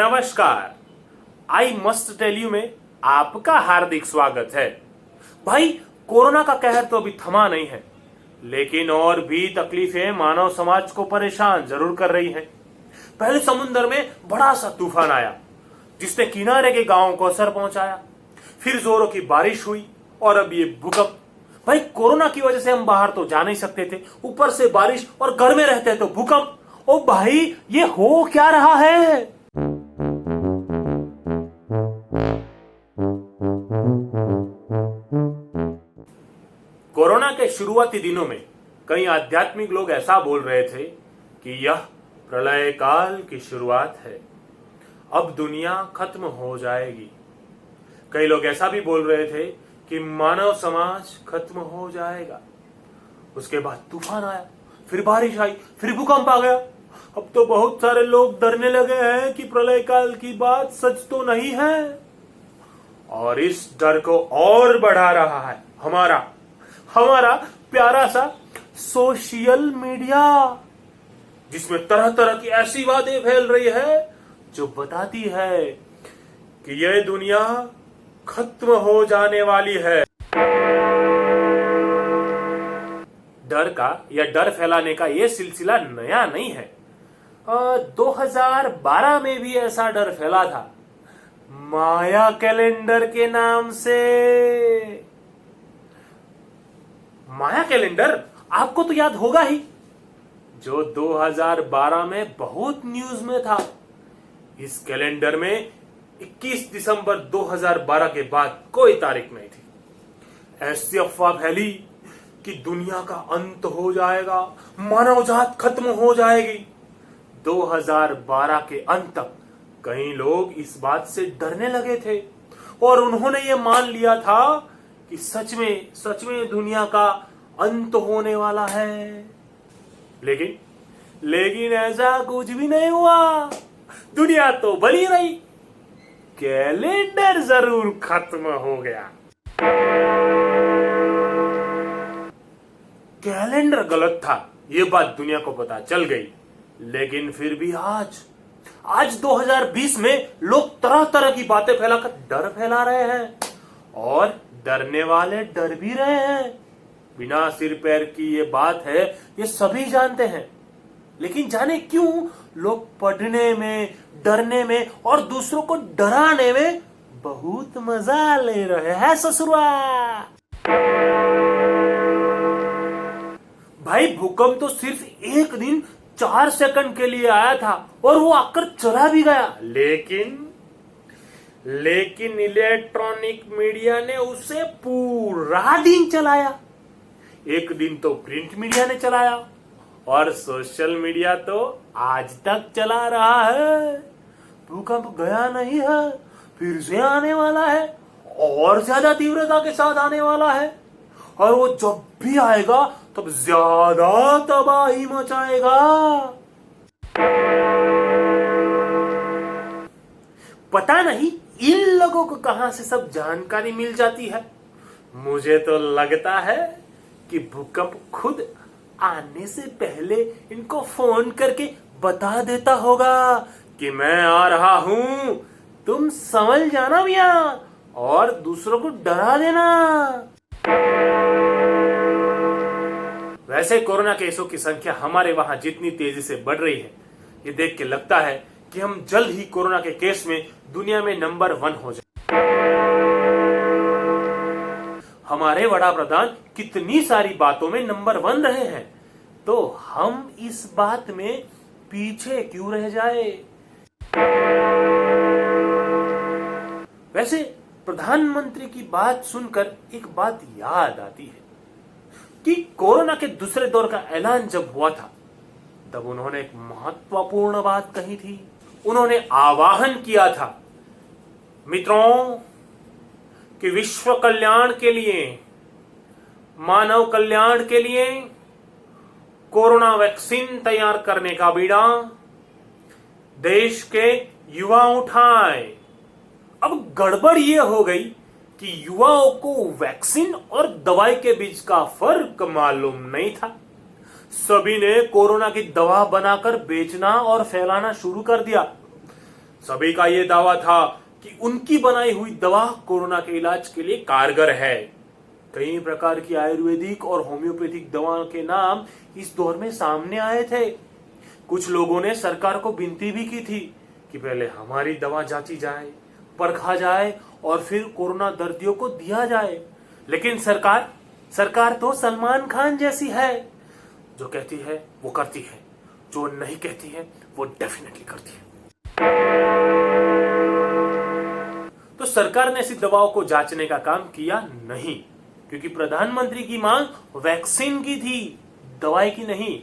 नमस्कार। I must tell you में आपका हार्दिक स्वागत है। भाई, कोरोना का कहर तो अभी थमा नहीं है, लेकिन और भी तकलीफें मानव समाज को परेशान जरूर कर रही हैं। पहले समुद्र में बड़ा सा तूफान आया जिसने किनारे के गांवों को असर पहुंचाया। फिर जोरों की बारिश हुई और अब ये भूकंप। भाई, कोरोना की वजह से हम बाहर तो जा नहीं सकते थे, ऊपर से बारिश, और घर में रहते तो भूकंप। ओ भाई, ये हो क्या रहा है? कोरोना के शुरुआती दिनों में कई आध्यात्मिक लोग ऐसा बोल रहे थे कि यह प्रलय काल की शुरुआत है, अब दुनिया खत्म हो जाएगी। कई लोग ऐसा भी बोल रहे थे कि मानव समाज खत्म हो जाएगा। उसके बाद तूफान आया, फिर बारिश आई, फिर भूकंप आ गया। अब तो बहुत सारे लोग डरने लगे हैं कि प्रलय काल की बात सच तो नहीं है। और इस डर को और बढ़ा रहा है हमारा प्यारा सा सोशल मीडिया, जिसमें तरह तरह की ऐसी बातें फैल रही है जो बताती है कि यह दुनिया खत्म हो जाने वाली है। डर का या डर फैलाने का यह सिलसिला नया नहीं है। 2012 में भी ऐसा डर फैला था, माया कैलेंडर के नाम से। माया कैलेंडर आपको तो याद होगा ही, जो 2012 में बहुत न्यूज में था। इस कैलेंडर में 21 दिसंबर 2012 के बाद कोई तारीख नहीं थी। ऐसी अफवाह फैली कि दुनिया का अंत हो जाएगा, मानव जात खत्म हो जाएगी। 2012 के अंत तक कई लोग इस बात से डरने लगे थे और उन्होंने ये मान लिया था कि सच में दुनिया का अंत होने वाला है। लेकिन ऐसा कुछ भी नहीं हुआ। दुनिया तो बनी रही, कैलेंडर जरूर खत्म हो गया। कैलेंडर गलत था, ये बात दुनिया को पता चल गई। लेकिन फिर भी आज 2020 में लोग तरह तरह की बातें फैलाकर डर फैला रहे हैं, और डरने वाले डर भी रहे हैं। बिना सिर पैर की ये बात है, ये सभी जानते हैं। लेकिन जाने क्यों लोग पढ़ने में, डरने में और दूसरों को डराने में बहुत मजा ले रहे हैं। ससुरा भाई, भूकंप तो सिर्फ एक दिन 4 सेकंड के लिए आया था और वो आकर चला भी गया। लेकिन इलेक्ट्रॉनिक मीडिया ने उसे पूरा दिन चलाया। एक दिन तो प्रिंट मीडिया ने चलाया और सोशल मीडिया तो आज तक चला रहा है। भूकंप गया नहीं है, फिर से आने वाला है, और ज्यादा तीव्रता के साथ आने वाला है, और वो जब भी आएगा तब ज्यादा तबाही मचाएगा। पता नहीं इन लोगों को कहां से सब जानकारी मिल जाती है। मुझे तो लगता है कि भूकंप खुद आने से पहले इनको फोन करके बता देता होगा कि मैं आ रहा हूं, तुम समझ जाना भैया, और दूसरों को डरा देना। वैसे कोरोना केसों की संख्या हमारे वहां जितनी तेजी से बढ़ रही है, ये देख के लगता है कि हम जल्द ही कोरोना के केस में दुनिया में नंबर 1 हो जाए। हमारे वड़ा प्रधान कितनी सारी बातों में नंबर 1 रहे हैं, तो हम इस बात में पीछे क्यों रह जाए। वैसे प्रधानमंत्री की बात सुनकर एक बात याद आती है कि कोरोना के दूसरे दौर का ऐलान जब हुआ था, तब उन्होंने एक महत्वपूर्ण बात कही थी। उन्होंने आह्वान किया था, मित्रों, कि विश्व कल्याण के लिए, मानव कल्याण के लिए कोरोना वैक्सीन तैयार करने का बीड़ा देश के युवा उठाए। अब गड़बड़ यह हो गई कि युवाओं को वैक्सीन और दवाई के बीच का फर्क मालूम नहीं था। सभी ने कोरोना की दवा बनाकर बेचना और फैलाना शुरू कर दिया। सभी का यह दावा था कि उनकी बनाई हुई दवा कोरोना के इलाज के लिए कारगर है। कई प्रकार की आयुर्वेदिक और होम्योपैथिक दवाओं के नाम इस दौर में सामने आए थे। कुछ लोगों ने सरकार को विनती भी की थी कि पहले हमारी दवा जांची जाए, परखा जाए और फिर कोरोना दर्दियों को दिया जाए। लेकिन सरकार तो सलमान खान जैसी है, जो कहती है वो करती है, जो नहीं कहती है वो डेफिनेटली करती है। तो सरकार ने ऐसी दवाओं को जांचने का काम किया नहीं, क्योंकि प्रधानमंत्री की मांग वैक्सीन की थी, दवाई की नहीं।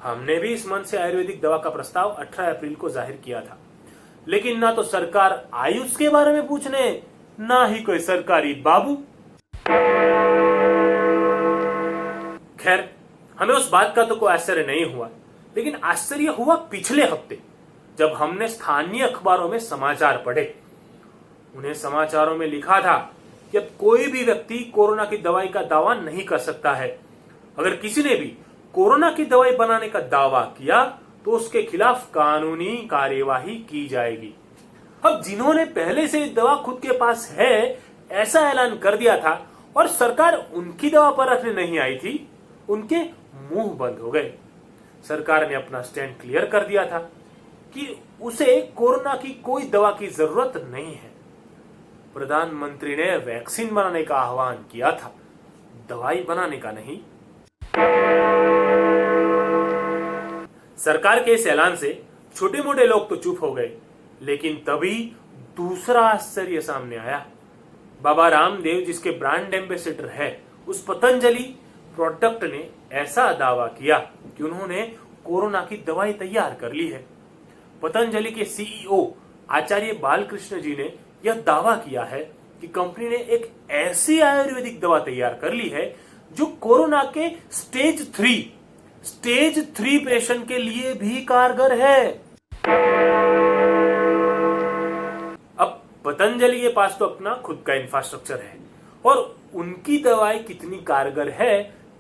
हमने भी इस मन से आयुर्वेदिक दवा का प्रस्ताव 18 अप्रैल को जाहिर किया था, लेकिन ना तो सरकार आई उसके बारे में पूछने, ना ही कोई सरकारी बाबू। खैर, हमें उस बात का तो कोई आश्चर्य नहीं हुआ, लेकिन आश्चर्य हुआ पिछले हफ्ते जब हमने स्थानीय अखबारों में समाचार पढ़े। उन्हें समाचारों में लिखा था कि अब कोई भी व्यक्ति कोरोना की दवाई का दावा नहीं कर सकता है। अगर किसी ने भी कोरोना की दवाई बनाने का दावा किया तो उसके खिलाफ कानूनी कार्यवाही की जाएगी। अब जिन्होंने पहले से दवा खुद के पास है ऐसा ऐलान कर दिया था और सरकार उनकी दवा पर रखने नहीं आई थी, उनके मुंह बंद हो गए। सरकार ने अपना स्टैंड क्लियर कर दिया था कि उसे कोरोना की कोई दवा की जरूरत नहीं है। प्रधानमंत्री ने वैक्सीन बनाने का आह्वान किया था, दवाई बनाने का नहीं। सरकार के इस ऐलान से छोटे मोटे लोग तो चुप हो गए, लेकिन तभी दूसरा आश्चर्य सामने आया। बाबा रामदेव जिसके ब्रांड एम्बेसडर है, उस पतंजलि प्रोडक्ट ने ऐसा दावा किया कि उन्होंने कोरोना की दवाई तैयार कर ली है। पतंजलि के सीईओ आचार्य बालकृष्ण जी ने यह दावा किया है कि कंपनी ने एक ऐसी आयुर्वेदिक दवा तैयार कर ली है जो कोरोना के स्टेज 3 पेशेंट के लिए भी कारगर है। अब पतंजलि के पास तो अपना खुद का इंफ्रास्ट्रक्चर है और उनकी दवाई कितनी कारगर है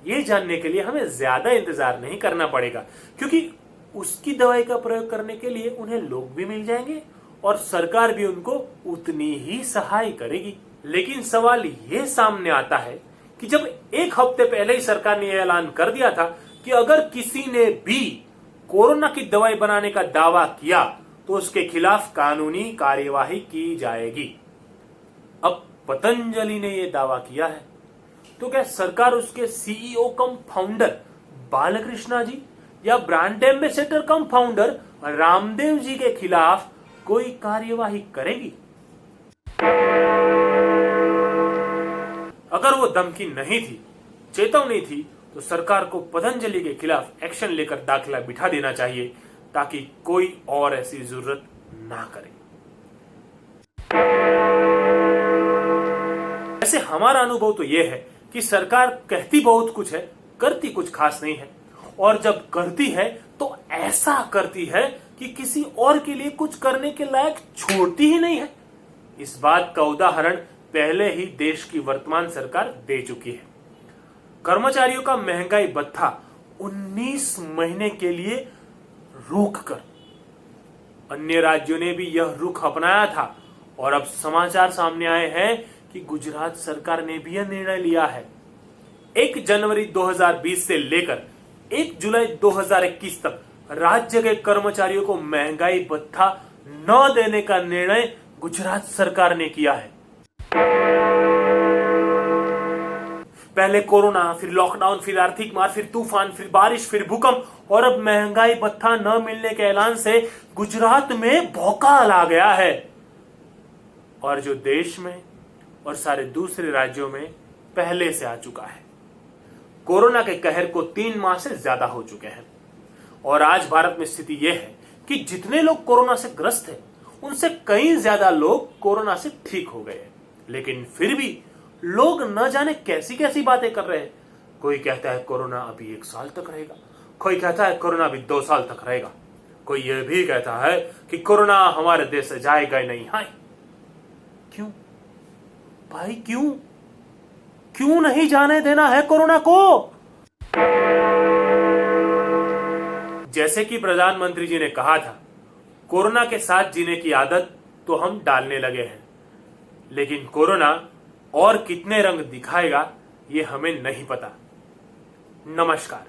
ये जानने के लिए हमें ज्यादा इंतजार नहीं करना पड़ेगा, क्योंकि उसकी दवाई का प्रयोग करने के लिए उन्हें लोग भी मिल जाएंगे और सरकार भी उनको उतनी ही सहाय करेगी। लेकिन सवाल ये सामने आता है कि जब एक हफ्ते पहले ही सरकार ने यह ऐलान कर दिया था कि अगर किसी ने भी कोरोना की दवाई बनाने का दावा किया तो उसके खिलाफ कानूनी कार्यवाही की जाएगी। अब पतंजलि ने यह दावा किया है तो क्या सरकार उसके सीईओ कम फाउंडर बालकृष्णा जी या ब्रांड एम्बेसडर कम फाउंडर रामदेव जी के खिलाफ कोई कार्यवाही करेगी? अगर वो धमकी नहीं थी, चेतावनी थी, तो सरकार को पतंजलि के खिलाफ एक्शन लेकर दाखिला बिठा देना चाहिए ताकि कोई और ऐसी जरूरत ना करे। वैसे हमारा अनुभव तो यह है कि सरकार कहती बहुत कुछ है, करती कुछ खास नहीं है, और जब करती है तो ऐसा करती है कि किसी और के लिए कुछ करने के लायक छोड़ती ही नहीं है। इस बात का उदाहरण पहले ही देश की वर्तमान सरकार दे चुकी है। कर्मचारियों का महंगाई भत्ता 19 महीने के लिए रोककर अन्य राज्यों ने भी यह रुख अपनाया था और अब समाचार सामने आए हैं कि गुजरात सरकार ने भी यह निर्णय लिया है। 1 जनवरी 2020 से लेकर 1 जुलाई 2021 तक राज्य के कर्मचारियों को महंगाई भत्ता न देने का निर्णय गुजरात सरकार ने किया है। पहले कोरोना, फिर लॉकडाउन, फिर आर्थिक मार, फिर तूफान, फिर बारिश, फिर भूकंप और अब महंगाई भत्ता न मिलने के ऐलान से गुजरात में भौकाल आ गया है और जो देश में और सारे दूसरे राज्यों में पहले से आ चुका है। कोरोना के कहर को 3 माह से ज्यादा हो चुके हैं और आज भारत में स्थिति यह है कि जितने लोग कोरोना से ग्रस्त हैं उनसे कई ज्यादा लोग कोरोना से ठीक हो गए हैं, लेकिन फिर भी लोग न जाने कैसी कैसी बातें कर रहे हैं। कोई कहता है कोरोना अभी 1 साल तक रहेगा, कोई कहता है कोरोना अभी 2 साल तक रहेगा, कोई यह भी कहता है कि कोरोना हमारे देश से जाएगा ही नहीं। हाय, क्यों भाई, क्यों नहीं जाने देना है कोरोना को? जैसे कि प्रधानमंत्री जी ने कहा था, कोरोना के साथ जीने की आदत तो हम डालने लगे हैं, लेकिन कोरोना और कितने रंग दिखाएगा ये हमें नहीं पता। नमस्कार।